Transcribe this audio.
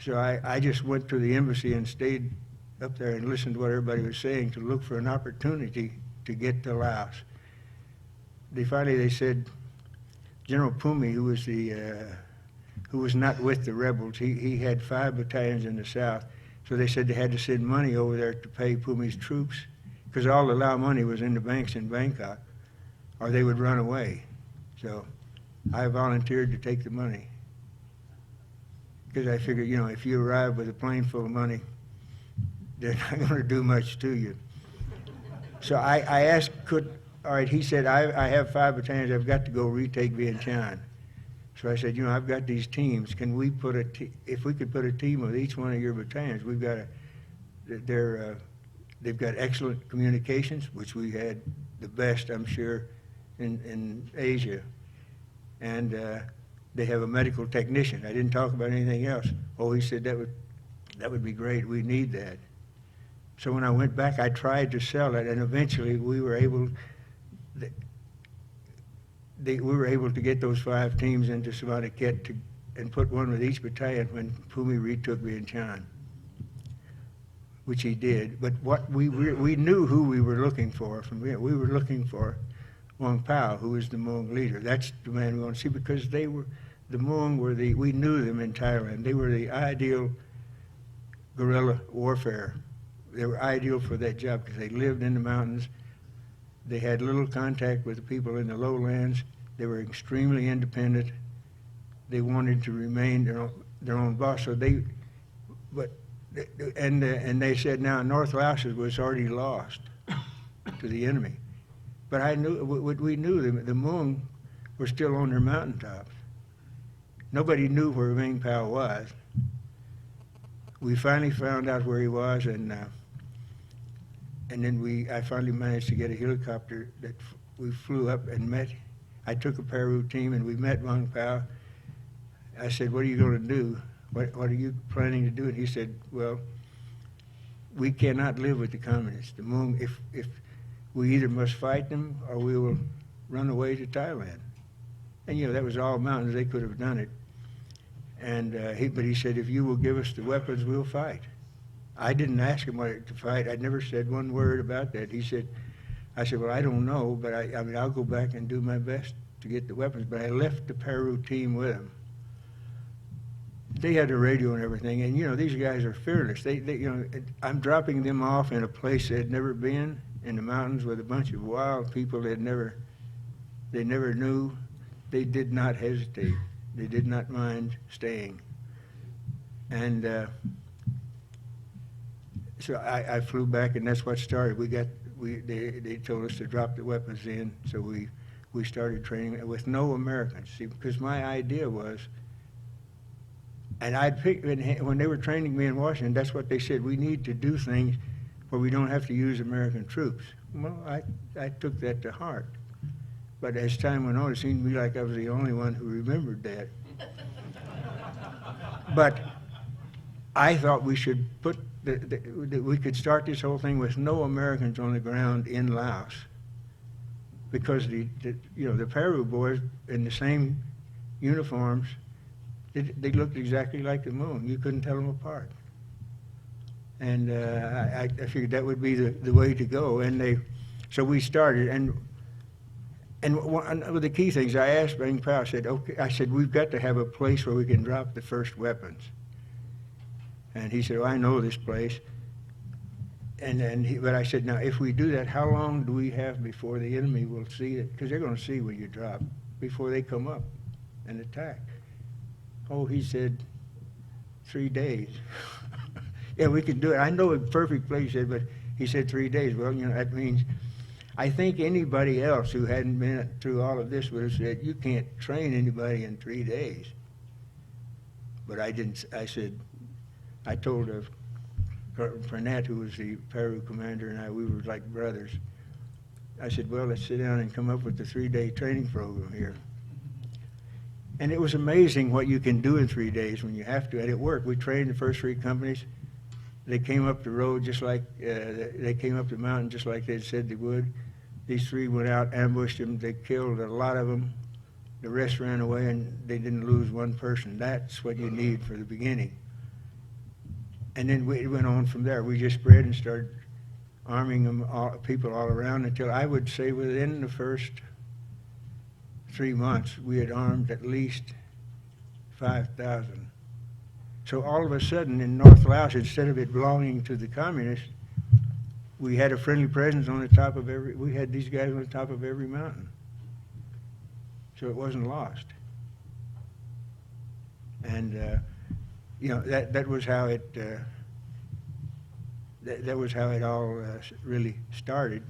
So I just went to the embassy and stayed up there and listened to what everybody was saying to look for an opportunity to get to Laos. They said General Pumi, who was not with the rebels, he had 5 battalions in the south, so they said they had to send money over there to pay Pumi's troops, because all the Lao money was in the banks in Bangkok, or they would run away. So I volunteered to take the money, because I figured, you know, if you arrive with a plane full of money, they're not going to do much to you. So I asked, all right, he said, I have 5 battalions, I've got to go retake Vientiane. So I said, you know, I've got these teams. Can we put if we could put a team with each one of your battalions, we've got they've got excellent communications, which we had the best, I'm sure, in Asia. And they have a medical technician. I didn't talk about anything else. Oh, he said that would be great. We need that. So when I went back, I tried to sell it, and eventually we were able. We were able to get those 5 teams into Savannakhet and put one with each battalion when Pumi retook Vientiane, which he did. But what we knew who we were looking for from here. We were looking for Vang Pao, who was the Hmong leader. That's the man we want to see, because the Hmong we knew them in Thailand. They were the ideal guerrilla warfare. They were ideal for that job because they lived in the mountains. They had little contact with the people in the lowlands. They were extremely independent. They wanted to remain their own boss. So they said now North Laos was already lost to the enemy. But we knew the Hmong were still on their mountaintops. Nobody knew where Vang Pao was. We finally found out where he was, and then I finally managed to get a helicopter that we flew up and met. I took a Peru team and we met Vang Pao. I said, what are you going to do? What are you planning to do? And he said, well, we cannot live with the communists. The Hmong, if we either must fight them or we will run away to Thailand. And you know, that was all mountains, they could have done it. And but he said, if you will give us the weapons, we'll fight. I didn't ask him what to fight. I never said one word about that. I said, well, I don't know, but I mean, I'll go back and do my best to get the weapons. But I left the Peru team with him. They had the radio and everything, and you know, these guys are fearless. They you know, I'm dropping them off in a place they had never been, in the mountains with a bunch of wild people they never knew. They did not hesitate. They did not mind staying. And so I flew back, and that's what started. They told us to drop the weapons in, so we started training with no Americans. See, because my idea was, and when they were training me in Washington, that's what they said, we need to do things where we don't have to use American troops. Well, I took that to heart. But as time went on, it seemed to me like I was the only one who remembered that. But I thought we should that we could start this whole thing with no Americans on the ground in Laos, because the Peru boys in the same uniforms, they looked exactly like the Hmong. You couldn't tell them apart. And I figured that would be the way to go. And so we started. And one of the key things I asked Vang Pao, I said, we've got to have a place where we can drop the first weapons. And he said, well, I know this place. But I said, now, if we do that, how long do we have before the enemy will see it? Because they're going to see when you drop, before they come up and attack. Oh, he said, 3 days. Yeah, we can do it. I know a perfect place, but he said 3 days. Well, you know, that means, I think anybody else who hadn't been through all of this would have said, you can't train anybody in 3 days. But I didn't. I told Burnett, who was the Peru commander, and we were like brothers. I said, well, let's sit down and come up with the 3-day training program here. And it was amazing what you can do in 3 days when you have to, and it worked. We trained the first 3 companies. They came up the road just like, they came up the mountain just like they said they would. These 3 went out, ambushed them. They killed a lot of them. The rest ran away, and they didn't lose one person. That's what you need for the beginning. And then it went on from there. We just spread and started arming them, people all around, until I would say within the first 3 months, we had armed at least 5,000. So all of a sudden, in North Laos, instead of it belonging to the communists, we had a friendly presence on the top of we had these guys on the top of every mountain. So it wasn't lost. And, that was how it, that was how it all really started.